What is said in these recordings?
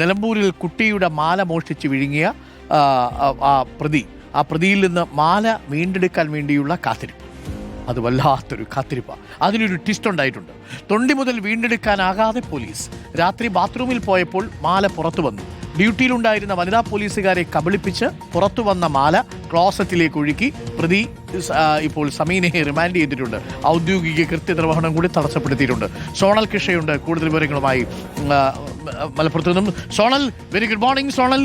നിലമ്പൂരിൽ കുട്ടിയുടെ മാല മോഷ്ടിച്ച് വിഴുങ്ങിയ ആ പ്രതിയിൽ നിന്ന് മാല വീണ്ടെടുക്കാൻ വേണ്ടിയുള്ള കാത്തിരിപ്പ്. അത് വല്ലാത്തൊരു കാത്തിരിപ്പാണ്. അതിനൊരു ട്വിസ്റ്റ് ഉണ്ടായിട്ടുണ്ട്. തൊണ്ടി മുതൽ വീണ്ടെടുക്കാനാകാതെ പോലീസ് രാത്രി ബാത്റൂമിൽ പോയപ്പോൾ മാല പുറത്തു വന്നു. ഡ്യൂട്ടിയിലുണ്ടായിരുന്ന വനിതാ പോലീസുകാരെ കബളിപ്പിച്ച് പുറത്തു വന്ന മാല ക്ലോസറ്റിലേക്ക് ഒഴുക്കി പ്രതി ഇപ്പോൾ സമീനെ റിമാൻഡ് ചെയ്തിട്ടുണ്ട്. ഔദ്യോഗിക കൃത്യനിർവഹണം കൂടി തടസ്സപ്പെടുത്തിയിട്ടുണ്ട്. സോണൽ കിഷയുണ്ട് കൂടുതൽ വിവരങ്ങളുമായി മലപ്പുറത്ത് നിന്നും. Zonal, very good morning zonal.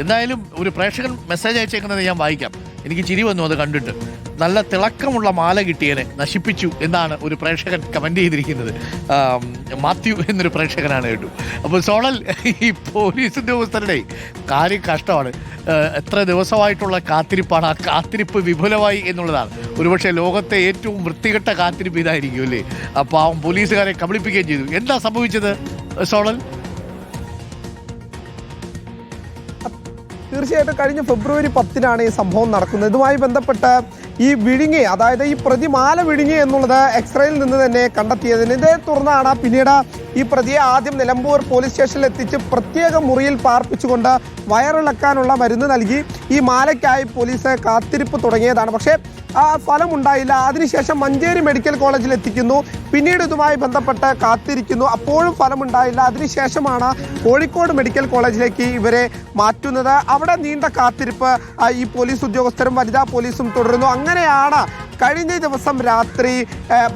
എന്തായാലും ഒരു പ്രേക്ഷകൻ മെസ്സേജ് അയച്ചേക്കുന്നത് ഞാൻ വായിക്കാം. എനിക്ക് ചിരി വന്നു അത് കണ്ടിട്ട്. നല്ല തിളക്കമുള്ള മാല കിട്ടിയതിനെ നശിപ്പിച്ചു എന്നാണ് ഒരു പ്രേക്ഷകൻ കമന്റ് ചെയ്തിരിക്കുന്നത്. മാത്യു എന്നൊരു പ്രേക്ഷകനാണ് കേട്ടു. അപ്പോൾ സോണൽ, ഈ പോലീസ് ഉദ്യോഗസ്ഥരുടെ കാര്യം കഷ്ടമാണ്. എത്ര ദിവസമായിട്ടുള്ള കാത്തിരിപ്പാണ്. ആ കാത്തിരിപ്പ് വിപുലമായി എന്നുള്ളതാണ്. ഒരുപക്ഷെ ലോകത്തെ ഏറ്റവും വൃത്തികെട്ട കാത്തിരിപ്പ് ഇതായിരിക്കും അല്ലേ? അപ്പോൾ ആ പോലീസുകാരെ കബളിപ്പിക്കുകയും ചെയ്തു. എന്താ സംഭവിച്ചത് സോണൽ? തീർച്ചയായിട്ടും കഴിഞ്ഞ ഫെബ്രുവരി 10-നാണ് ഈ സംഭവം നടക്കുന്നത്. ഇതുമായി ബന്ധപ്പെട്ട് ഈ വിഴുങ്ങി, അതായത് ഈ പ്രതി മാല വിഴുങ്ങി എന്നുള്ളത് എക്സ്റേയിൽ നിന്ന് തന്നെ കണ്ടെത്തിയതിനെ തുടർന്നാണ് പിന്നീട് ഈ പ്രതിയെ ആദ്യം നിലമ്പൂർ പോലീസ് സ്റ്റേഷനിൽ എത്തിച്ച് പ്രത്യേക മുറിയിൽ പാർപ്പിച്ചുകൊണ്ട് വയറിളക്കാനുള്ള മരുന്ന് നൽകി ഈ മാലയ്ക്കായി പോലീസ് കാത്തിരിപ്പ് തുടങ്ങിയതാണ്. പക്ഷേ ആ ഫലമുണ്ടായില്ല. അതിനുശേഷം മഞ്ചേരി മെഡിക്കൽ കോളേജിൽ എത്തിക്കുന്നു. പിന്നീട് ഇതുമായി ബന്ധപ്പെട്ട് കാത്തിരിക്കുന്നു. അപ്പോഴും ഫലമുണ്ടായില്ല. അതിനുശേഷമാണ് കോഴിക്കോട് മെഡിക്കൽ കോളേജിലേക്ക് ഇവരെ മാറ്റുന്നത്. അവിടെ നീണ്ട കാത്തിരിപ്പ് ഈ പോലീസ് ഉദ്യോഗസ്ഥരും വനിതാ പോലീസും തുടരുന്നു. അങ്ങനെയാണ് കഴിഞ്ഞ ദിവസം രാത്രി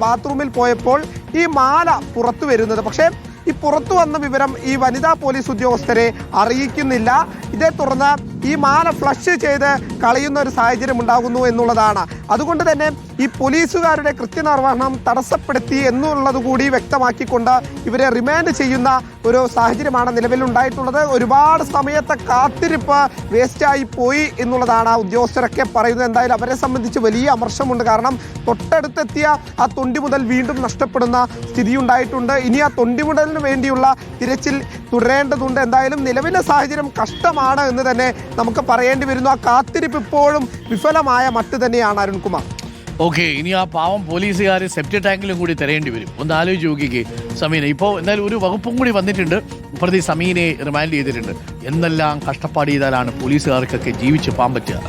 ബാത്റൂമിൽ പോയപ്പോൾ ഈ മാല പുറത്തു വരുന്നത്. പക്ഷേ ഈ പുറത്തു വന്ന വിവരം ഈ വനിതാ പോലീസ് ഉദ്യോഗസ്ഥരെ അറിയിക്കുന്നില്ല. ഇതേ തുടർന്ന് ഈ മാല ഫ്ലഷ് ചെയ്ത് കളയുന്ന ഒരു സാഹചര്യം ഉണ്ടാകുന്നു എന്നുള്ളതാണ്. അതുകൊണ്ട് തന്നെ ഈ പോലീസുകാരുടെ കൃത്യനിർവഹണം തടസ്സപ്പെടുത്തി എന്നുള്ളത് കൂടി വ്യക്തമാക്കിക്കൊണ്ട് ഇവരെ റിമാൻഡ് ചെയ്യുന്ന ഒരു സാഹചര്യമാണ് നിലവിലുണ്ടായിട്ടുള്ളത്. ഒരുപാട് സമയത്തെ കാത്തിരിപ്പ് വേസ്റ്റായി പോയി എന്നുള്ളതാണ് ഉദ്യോഗസ്ഥരൊക്കെ പറയുന്നത്. എന്തായാലും അവരെ സംബന്ധിച്ച് വലിയ അമർഷമുണ്ട്. കാരണം തൊട്ടടുത്തെത്തിയ ആ തൊണ്ടി മുതൽ വീണ്ടും നഷ്ടപ്പെടുന്ന സ്ഥിതി ഉണ്ടായിട്ടുണ്ട്. ഇനി ആ തൊണ്ടി മുതലിന് വേണ്ടിയുള്ള തിരച്ചിൽ തുടരേണ്ടതുണ്ട്. എന്തായാലും നിലവിലെ സാഹചര്യം കഷ്ടമാണ് എന്ന് തന്നെ നമുക്ക് പറയേണ്ടി വരുന്നു. ആ കാത്തിരിപ്പ് ഇപ്പോഴും വിഫലമായ മട്ട് തന്നെയാണ് അരുൺകുമാർ. ഓക്കെ, ഇനി ആ പാവം പോലീസുകാർ സെപ്റ്റി ടാങ്കിലും കൂടി തരേണ്ടി വരും. ഒന്ന് ആലോചിച്ച് നോക്കിക്കേ സമീന. ഇപ്പോൾ എന്തായാലും ഒരു വകുപ്പും കൂടി വന്നിട്ടുണ്ട്. പ്രതി സമീനെ റിമാൻഡ് ചെയ്തിട്ടുണ്ട്. എന്തെല്ലാം കഷ്ടപ്പാട് ചെയ്താലാണ് പോലീസുകാർക്കൊക്കെ ജീവിച്ച് പോകാൻ പറ്റുക?